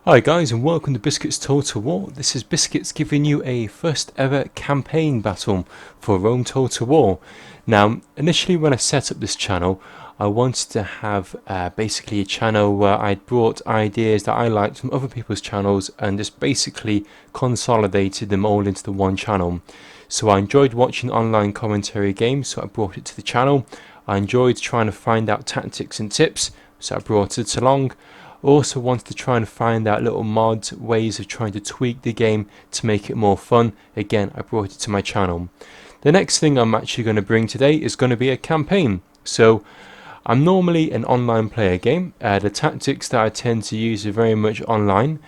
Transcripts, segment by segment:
Hi guys, and welcome to Biscuits Total War. This is Biscuits giving you a first ever campaign battle for Rome Total War. Now, initially when I set up this channel, I wanted to have basically a channel where I'd brought ideas that I liked from other people's channels and just basically consolidated them all into the one channel. So I enjoyed watching online commentary games, so I brought it to the channel. I enjoyed trying to find out tactics and tips, so I brought it along. Also wanted to try and find out little mods, ways of trying to tweak the game to make it more fun. Again, I brought it to my channel. The next thing I'm actually going to bring today is going to be a campaign. So I'm normally an online player game. The tactics that I tend to use are very much online.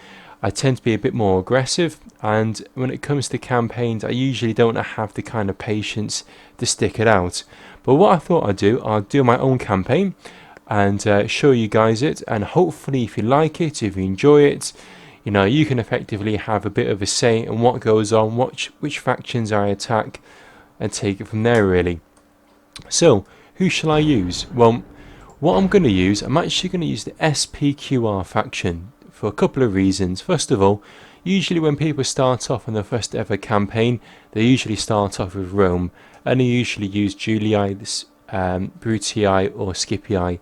I tend to be a bit more aggressive, and when it comes to campaigns I usually don't have the kind of patience to stick it out. But what I thought I'll do my own campaign and show you guys it, and hopefully if you like it, if you enjoy it, you can effectively have a bit of a say in what goes on, which factions I attack, and take it from there really. So who shall I use? Well, what I'm going to use, I'm actually going to use the SPQR faction for a couple of reasons. First of all, usually when people start off on their first ever campaign, they usually start off with Rome, and they usually use Julii, Brutii or Scipii.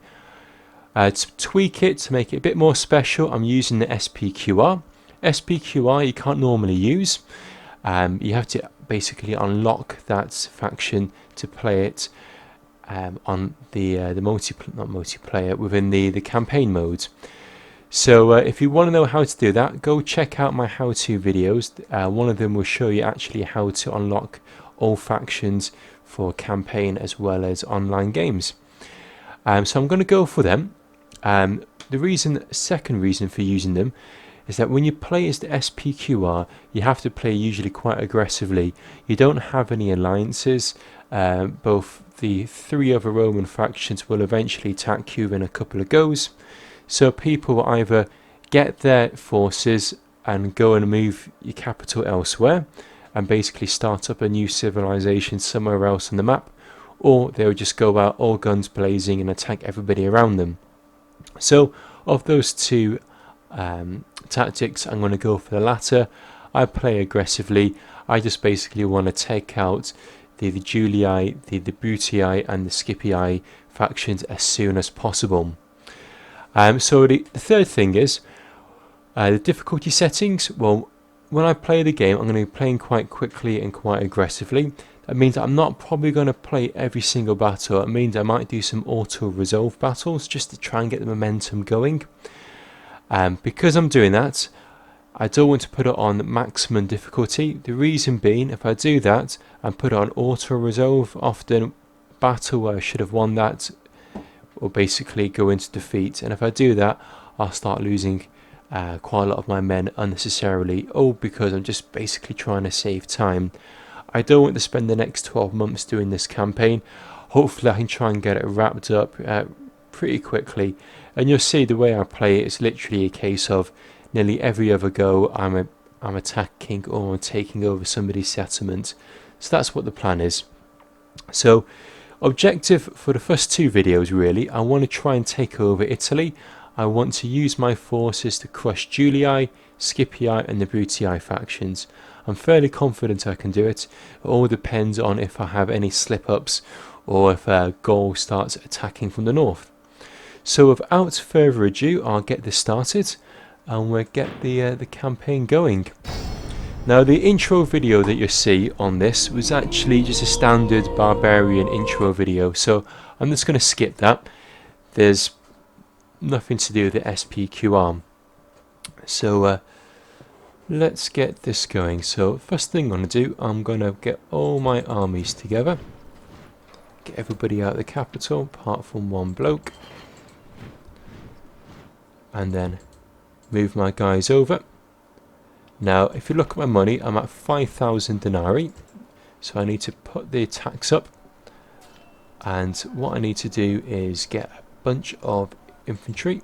To tweak it, to make it a bit more special, I'm using the SPQR. SPQR you can't normally use. You have to basically unlock that faction to play it on the not multiplayer, within the campaign mode. So if you want to know how to do that, go check out my how-to videos. One of them will show you actually how to unlock all factions for campaign as well as online games. So I'm going to go for them. The second reason for using them is that when you play as the SPQR, you have to play usually quite aggressively. You don't have any alliances. Both the three other Roman factions will eventually attack you in a couple of goes. So people will either get their forces and go and move your capital elsewhere and basically start up a new civilization somewhere else on the map, or they'll just go out all guns blazing and attack everybody around them. So of those two tactics, I'm going to go for the latter. I play aggressively. I just basically want to take out the Julii, the Brutii and the Scipii factions as soon as possible. So the third thing is the difficulty settings. Well, when I play the game, I'm going to be playing quite quickly and quite aggressively. That means I'm not probably going to play every single battle. It means I might do some auto-resolve battles just to try and get the momentum going. Because I'm doing that, I don't want to put it on maximum difficulty. The reason being, if I do that and put it on auto-resolve, often battle where I should have won that will basically go into defeat. And if I do that, I'll start losing quite a lot of my men unnecessarily, all because I'm just basically trying to save time. I don't want to spend the next 12 months doing this campaign. Hopefully I can try and get it wrapped up pretty quickly, and you'll see the way I play it, it's literally a case of nearly every other go I'm attacking or taking over somebody's settlement. So that's what the plan is. So objective for the first two videos really, I want to try and take over Italy. I want to use my forces to crush Julii, Scipii and the Brutii factions. I'm fairly confident I can do it. It all depends on if I have any slip-ups or if Gaul starts attacking from the north. So without further ado, I'll get this started and we'll get the campaign going. Now the intro video that you see on this was actually just a standard barbarian intro video, so I'm just going to skip that. There's nothing to do with the SPQR. So let's get this going. So first thing I'm going to do, I'm going to get all my armies together, get everybody out of the capital apart from one bloke, and then move my guys over. Now if you look at my money, I'm at 5,000 denarii, so I need to put the tax up, and what I need to do is get a bunch of infantry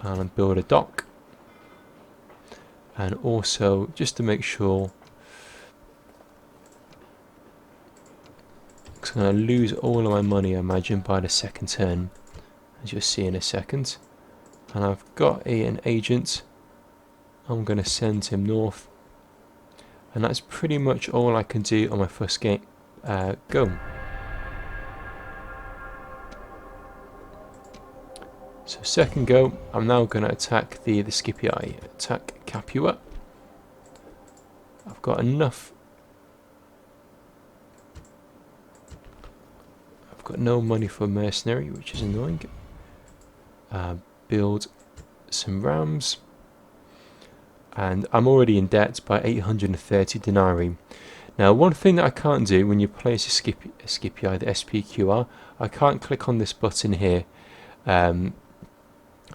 and build a dock. And also, just to make sure, because I'm going to lose all of my money, I imagine, by the second turn, as you'll see in a second. and I've got an agent. I'm going to send him north, and that's pretty much all I can do on my first game. Go. So second go, I'm now going to attack the Scipii. Attack Capua. I've got enough. I've got no money for mercenary, which is annoying. Build some rams. And I'm already in debt by 830 denarii. Now, one thing that I can't do when you place a Scipii, the SPQR, I can't click on this button here.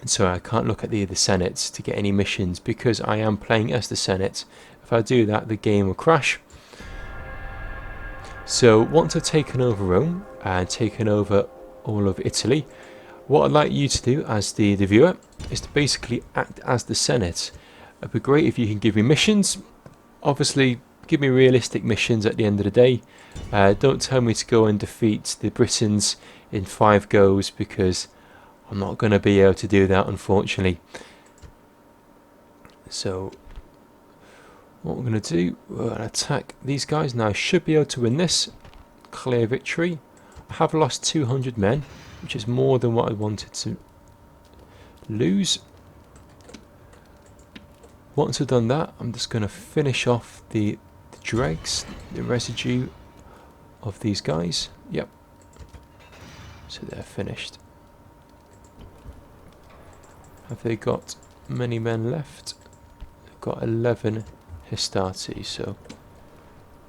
So I can't look at the Senate to get any missions because I am playing as the Senate. If I do that, the game will crash. So once I've taken over Rome and taken over all of Italy, what I'd like you to do as the viewer is to basically act as the Senate. It'd be great if you can give me missions. Obviously, give me realistic missions at the end of the day. Don't tell me to go and defeat the Britons in 5 goes, because I'm not going to be able to do that, unfortunately. So what we're going to do, we're going to attack these guys. Now I should be able to win this. Clear victory. I have lost 200 men, which is more than what I wanted to lose. Once I've done that, I'm just going to finish off the dregs, the residue of these guys. Yep. So they're finished. Have they got many men left? They've got 11 Hastati, so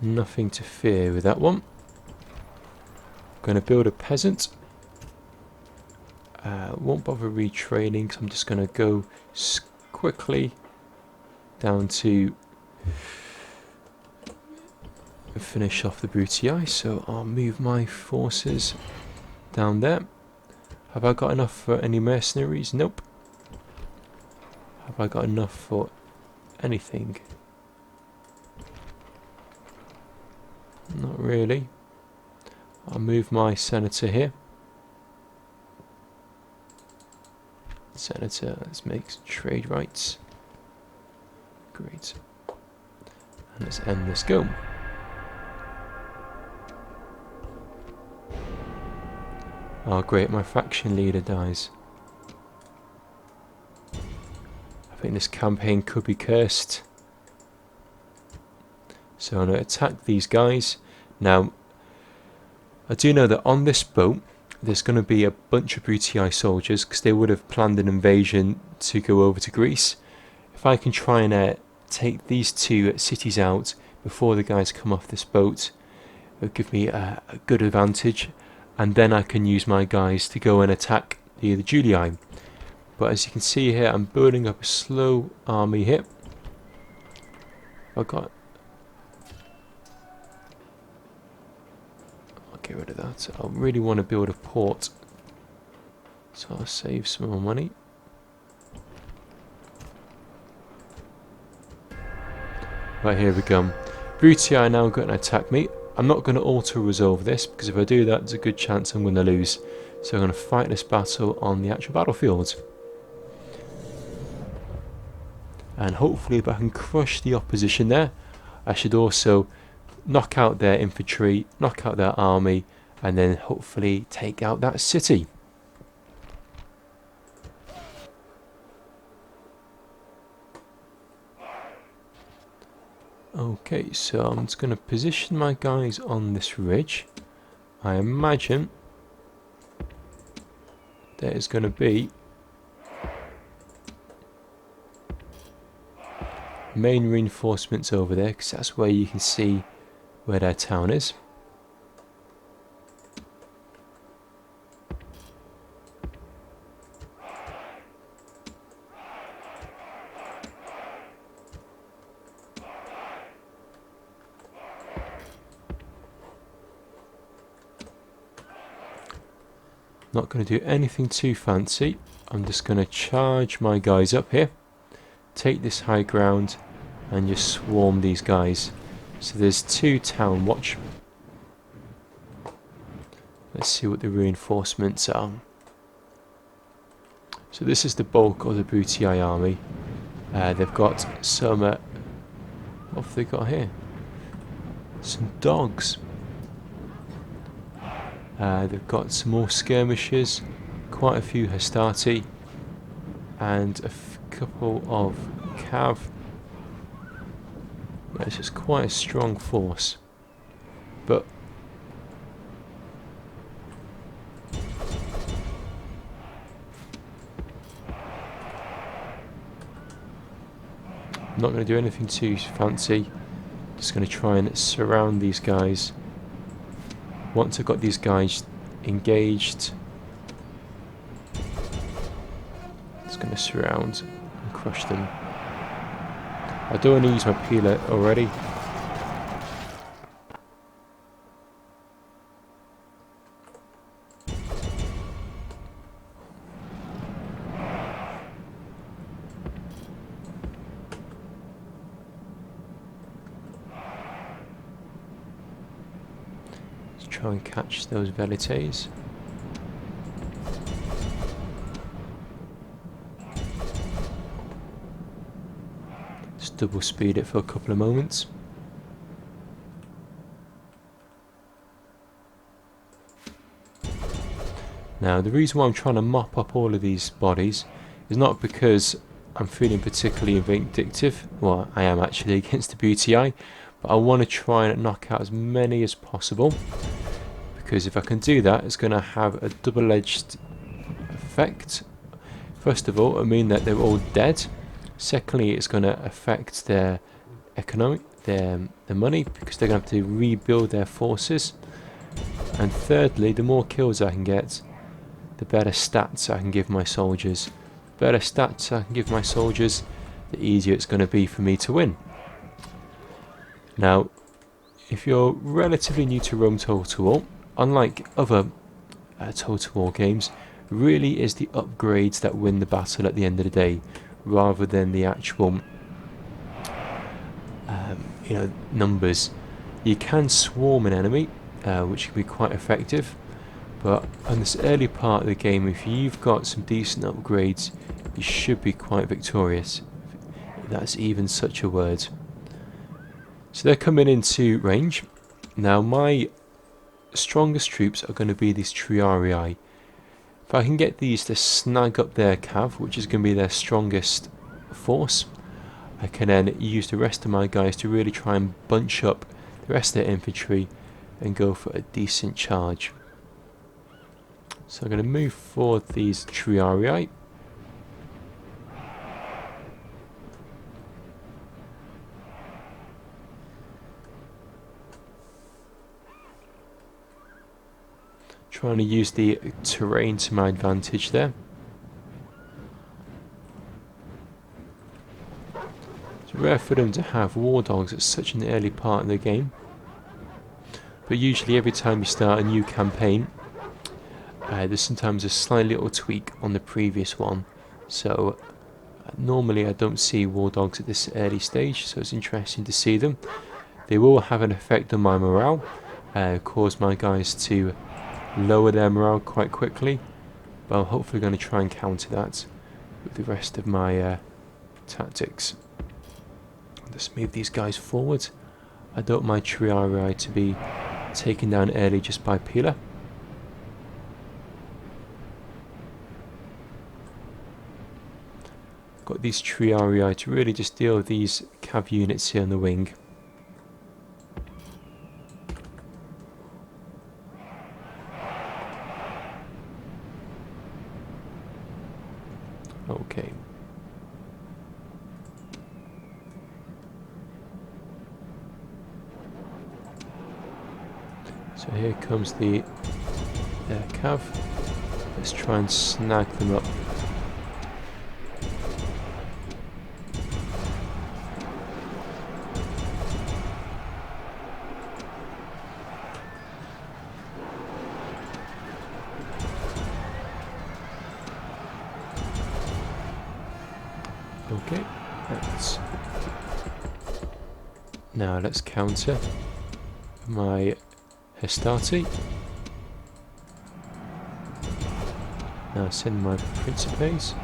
nothing to fear with that one. I'm going to build a peasant. Won't bother retraining, because I'm just going to go quickly down to finish off the Brutii. So I'll move my forces down there. Have I got enough for any mercenaries? Nope. Have I got enough for anything? Not really. I'll move my senator here. Senator, let's make trade rights. Great. And let's end this go. Oh great, my faction leader dies. I think this campaign could be cursed. So I'm going to attack these guys. Now, I do know that on this boat there's going to be a bunch of Brutii soldiers, because they would have planned an invasion to go over to Greece. If I can try and take these 2 cities out before the guys come off this boat, it'll give me a good advantage, and then I can use my guys to go and attack the Julii. But as you can see here, I'm building up a slow army here. I'll get rid of that. I really want to build a port, so I'll save some more money. Right, here we go. Brutii are now going to attack me. I'm not going to auto-resolve this, because if I do that, there's a good chance I'm going to lose. So I'm going to fight this battle on the actual battlefield. And hopefully if I can crush the opposition there, I should also knock out their infantry, knock out their army, and then hopefully take out that city. Okay, so I'm just going to position my guys on this ridge. I imagine there's going to be main reinforcements over there, because that's where you can see where their town is. Not going to do anything too fancy. I'm just going to charge my guys up here, take this high ground, and just swarm these guys. So there's 2 town watch. Let's see what the reinforcements are. So this is the bulk of the Booty-Eye army. They've got some... what have they got here? Some dogs. They've got some more skirmishers, quite a few Hastati, and a couple of Cav. Yeah, it's just quite a strong force. But I'm not going to do anything too fancy. Just going to try and surround these guys. Once I've got these guys engaged, just going to surround and crush them. I don't want to use my peeler already. Try and catch those velites. Just double speed it for a couple of moments. Now the reason why I'm trying to mop up all of these bodies is not because I'm feeling particularly vindictive. Well, I am actually against the Booty-Eye, but I want to try and knock out as many as possible. Because if I can do that, it's going to have a double-edged effect. First of all, it'll mean that they're all dead. Secondly, it's going to affect their their money, because they're going to have to rebuild their forces. And thirdly, the more kills I can get, the better stats I can give my soldiers. The better stats I can give my soldiers, the easier it's going to be for me to win. Now, if you're relatively new to Rome Total War, unlike other Total War games, really is the upgrades that win the battle at the end of the day, rather than the actual numbers. You can swarm an enemy, which can be quite effective, but on this early part of the game, if you've got some decent upgrades, you should be quite victorious, if that's even such a word. So they're coming into range. Now my strongest troops are going to be these Triarii. If I can get these to snag up their cav, which is going to be their strongest force, I can then use the rest of my guys to really try and bunch up the rest of their infantry and go for a decent charge. So I'm going to move forward these Triarii. Trying to use the terrain to my advantage there. It's rare for them to have war dogs at such an early part of the game, but usually every time you start a new campaign, there's sometimes a slight little tweak on the previous one. So normally I don't see war dogs at this early stage, so it's interesting to see them. They will have an effect on my morale, cause my guys to lower their morale quite quickly, but I'm hopefully going to try and counter that with the rest of my tactics. I'll just move these guys forward. I don't mind Triarii to be taken down early just by Peeler. Got these Triarii to really just deal with these cav units here on the wing. Okay. So here comes the cav. Let's try and snag them up. Okay, now let's counter my Hastati. Now send my Principes.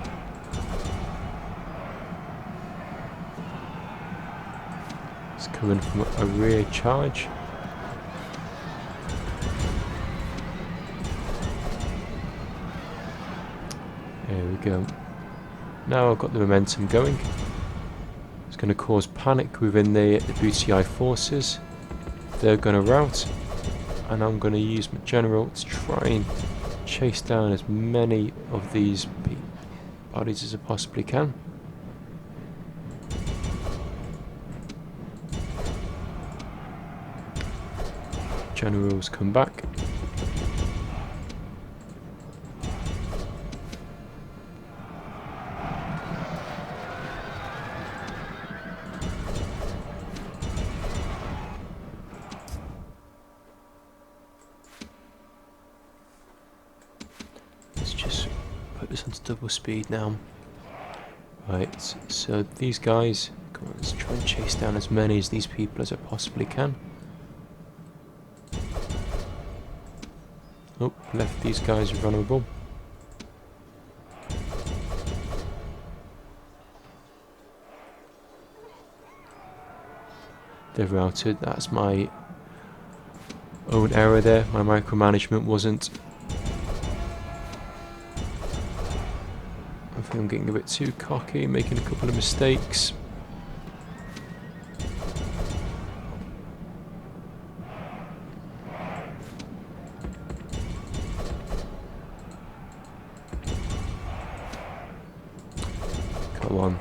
It's coming from a rear charge. There we go. Now I've got the momentum going. It's going to cause panic within the BTI forces. They're going to rout, and I'm going to use my general to try and chase down as many of these bodies as I possibly can. Generals come back. Let's just put this onto double speed now. Right, so these guys, come on, let's try and chase down as many of these people as I possibly can. Oh, left these guys vulnerable. They're routed. That's my own error there. My micromanagement wasn't. I think I'm getting a bit too cocky, making a couple of mistakes. Come on.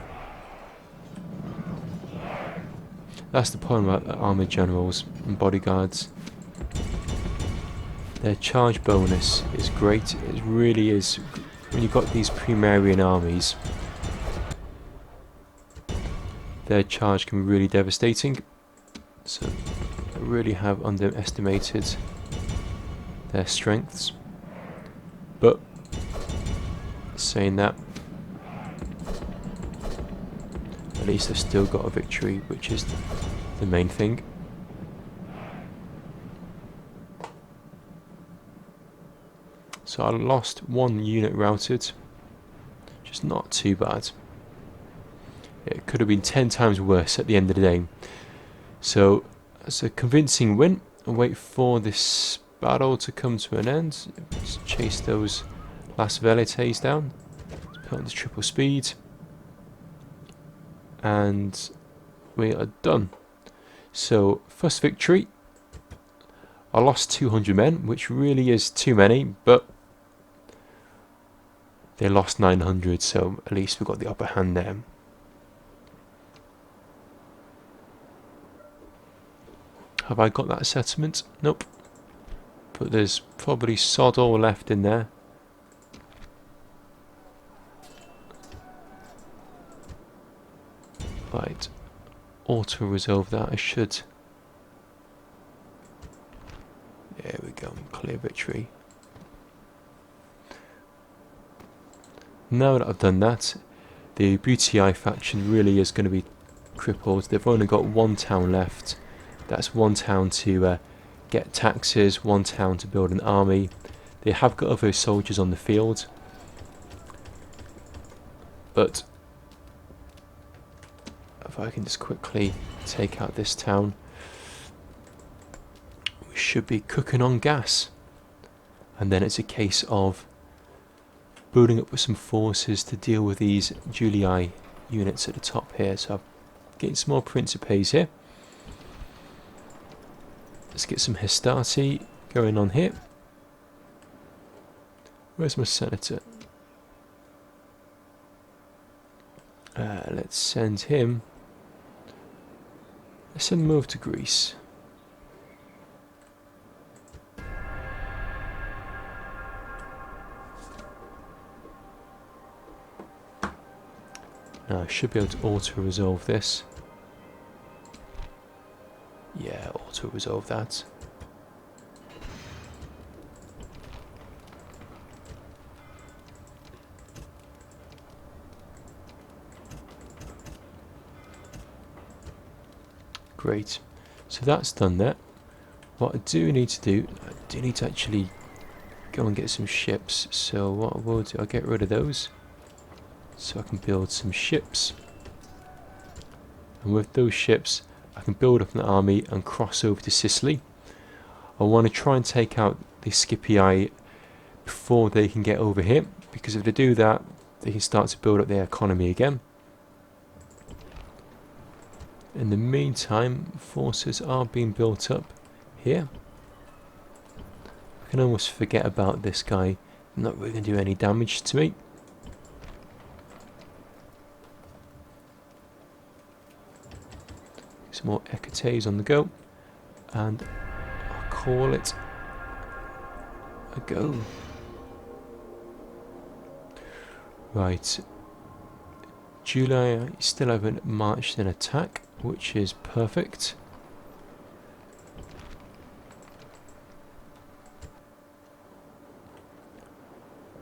That's the point about armoured generals and bodyguards. Their charge bonus is great. It really is. When you've got these Primarian armies, their charge can be really devastating. So I really have underestimated their strengths. But saying that, at least I've still got a victory, which is the main thing. So I lost one unit routed, just not too bad. It could have been 10 times worse at the end of the day. So it's a convincing win. I'll wait for this battle to come to an end. Just chase those last velites down. Let's put on the triple speed. And we are done. So first victory. I lost 200 men, which really is too many, but they lost 900, so at least we got the upper hand there. Have I got that settlement? Nope. But there's probably sod all left in there. Right. Auto-resolve that, I should. There we go, clear victory. Now that I've done that, the BTI faction really is going to be crippled. They've only got one town left. That's one town to get taxes, one town to build an army. They have got other soldiers on the field, but if I can just quickly take out this town, we should be cooking on gas. And then it's a case of building up with some forces to deal with these Julii units at the top here. So I'm getting some more Principes here. Let's get some Hastati going on here. Where's my senator? Let's send him. Let's send him over to Greece. Now I should be able to auto-resolve this. Yeah, auto-resolve that. Great. So that's done that. What I do need to do, I do need to actually go and get some ships. So what I will do, I'll get rid of those so I can build some ships. And with those ships I can build up an army and cross over to Sicily. I want to try and take out the Scipii before they can get over here, because if they do that they can start to build up their economy again. In the meantime, forces are being built up here. I can almost forget about this guy, not really going to do any damage to me. Some more Hecates on the go, and I'll call it a go. Right, July still haven't marched an attack, which is perfect.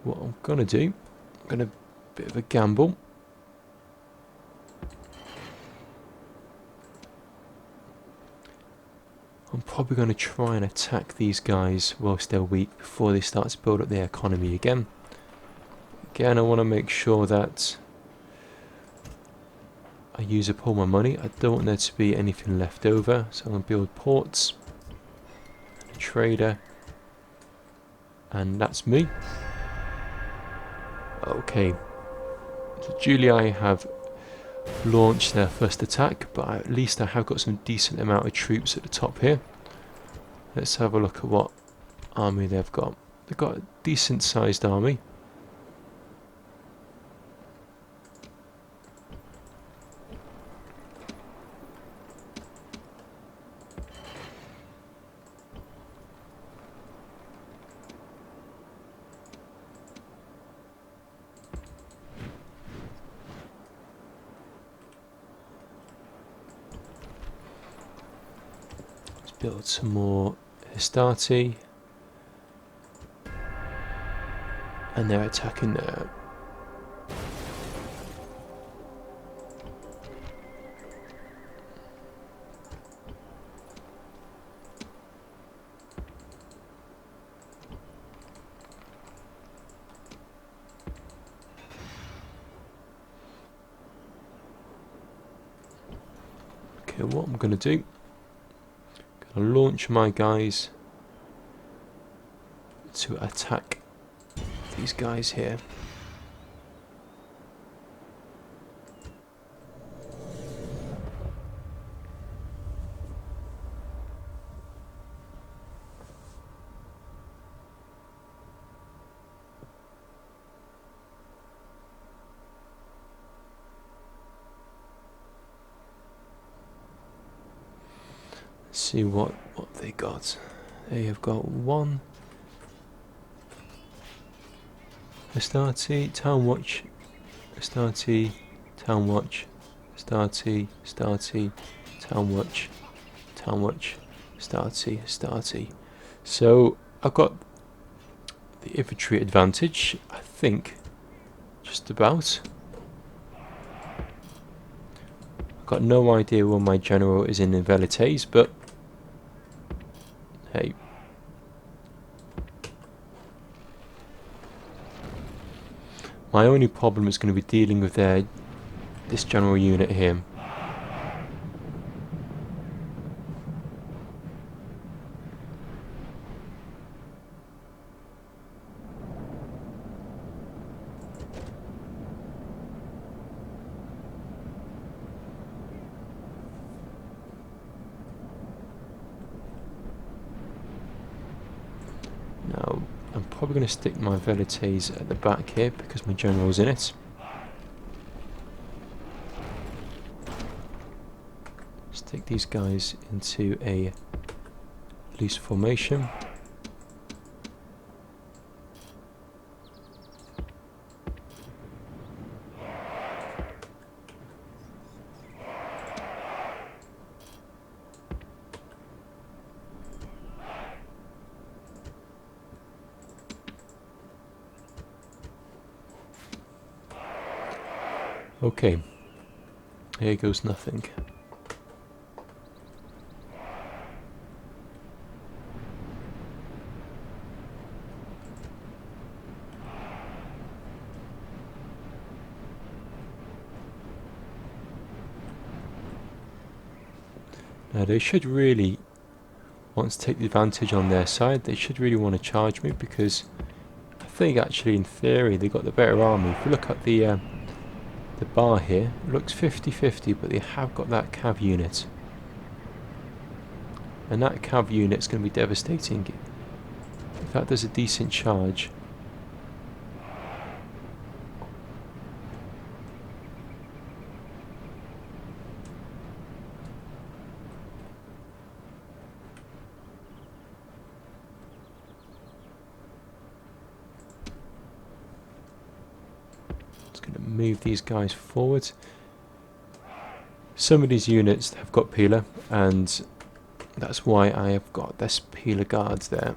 What I'm gonna do, I'm gonna bit of a gamble. I'm probably going to try and attack these guys whilst they're weak before they start to build up their economy again. Again, I want to make sure that I use up all my money. I don't want there to be anything left over, so I'm going to build ports, a trader, and that's me. Okay, so Julii have launched their first attack, but at least I have got some decent amount of troops at the top here. Let's have a look at what army they've got. They've got a decent sized army. Build some more Hastati, and they're attacking there. Okay, what I'm going to do, I'll launch my guys to attack these guys here. See what they got. They have got one Astarte, Town Watch, Astarte, Town Watch, Astarte, Astarte, Town Watch, Town Watch, Astarte, Astarte. So I've got the infantry advantage, I think, just about. I've got no idea where my general is in Velites, but hey. My only problem is going to be dealing with this general unit here. Now, I'm probably going to stick my Velites at the back here because my general's in it. Stick these guys into a loose formation. Okay, here goes nothing. Now they should really want to take the advantage on their side. They should really want to charge me, because I think actually in theory they got the better army. If you look at the bar here, it looks 50-50, but they have got that cav unit. And that cav unit's going to be devastating. If that does a decent charge. Going to move these guys forward. Some of these units have got peeler, and that's why I have got this peeler guards there.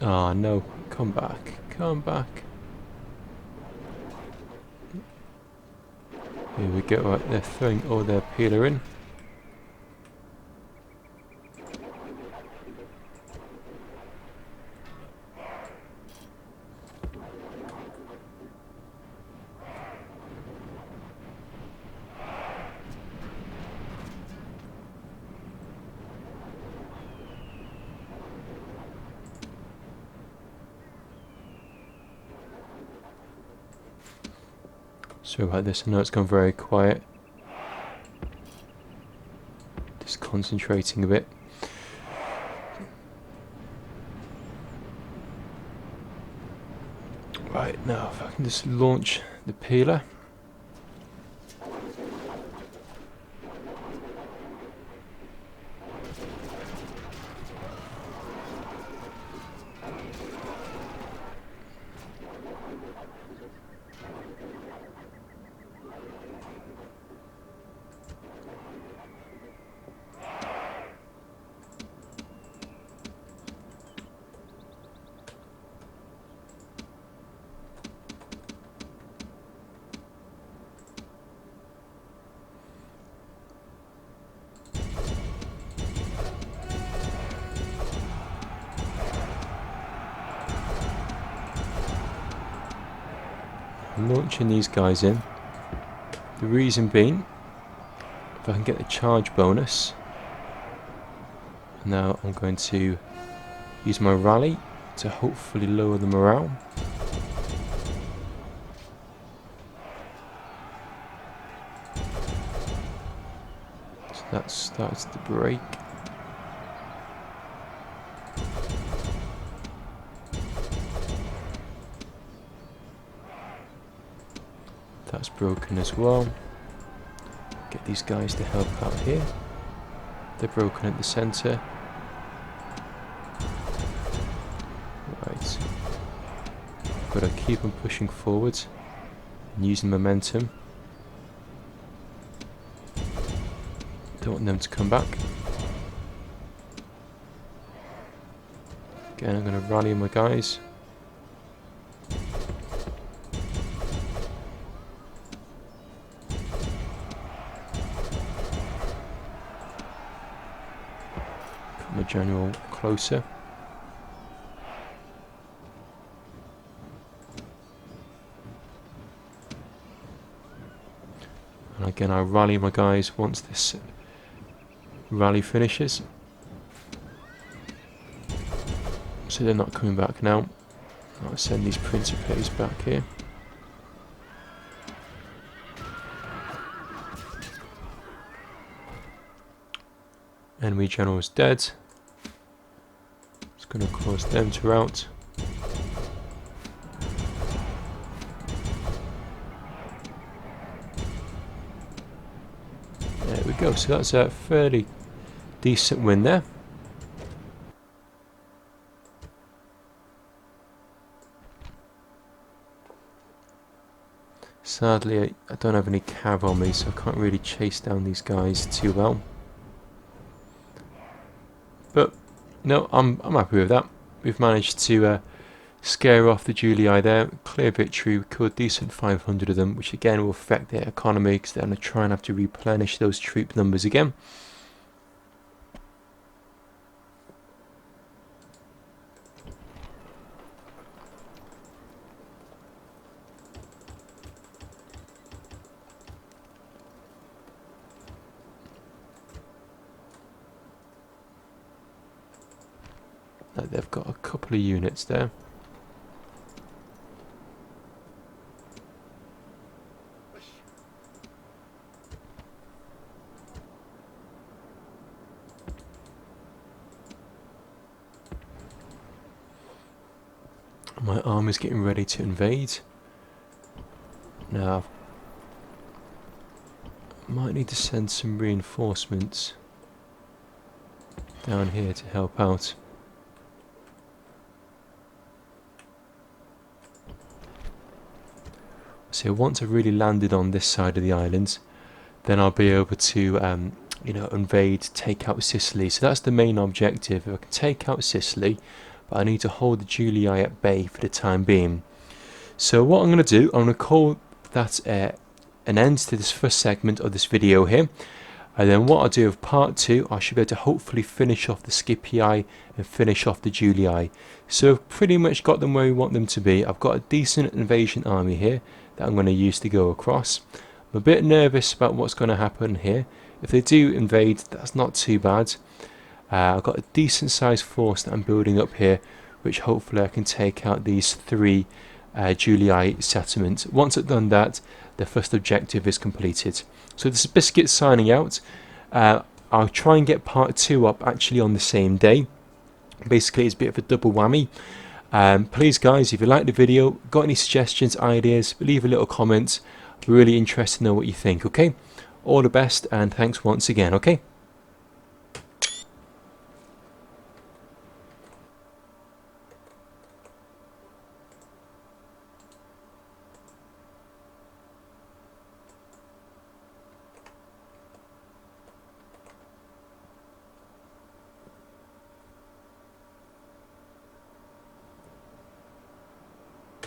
Ah, no, come back, come back. Here we go, right, they're throwing all their peeler in. Sorry about this, I know it's gone very quiet. Just concentrating a bit. Right, now if I can just launch the peeler. I'm launching these guys in. The reason being, if I can get the charge bonus. Now I'm going to use my rally to hopefully lower the morale. So that starts the break. That's broken as well. Get these guys to help out here. They're broken at the centre. Right. Got to keep them pushing forwards and using momentum. Don't want them to come back. Again, I'm going to rally my guys. My general closer. And again, I rally my guys once this rally finishes. So they're not coming back now. I'll send these Principes back here. Enemy general is dead. It's going to cause them to rout. go. So that's a fairly decent win there. Sadly, I don't have any cav on me, so I can't really chase down these guys too well. But no, I'm happy with that. We've managed to scare off the Julii there. Clear victory. We killed decent 500 of them, which again will affect their economy because they're going to try and have to replenish those troop numbers again. They've got a couple of units there. My army's getting ready to invade. Now, I might need to send some reinforcements down here to help out. So once I've really landed on this side of the island, then I'll be able to, you know, invade, take out Sicily. So that's the main objective. If I can take out Sicily, but I need to hold the Julii at bay for the time being. So what I'm going to do, I'm going to call that an end to this first segment of this video here. And then what I'll do with part 2, I should be able to hopefully finish off the Scipii and finish off the Julii. So I've pretty much got them where we want them to be. I've got a decent invasion army here that I'm going to use to go across. I'm a bit nervous about what's going to happen here. If they do invade, that's not too bad. I've got a decent sized force that I'm building up here, which hopefully I can take out these 3 Julii settlements. Once I've done that, the first objective is completed. So this is Biscuits signing out. I'll try and get part 2 up actually on the same day. Basically it's a bit of a double whammy. Please guys, if you like the video, got any suggestions, ideas, leave a little comment. Really interested to know what you think, okay? All the best and thanks once again, okay?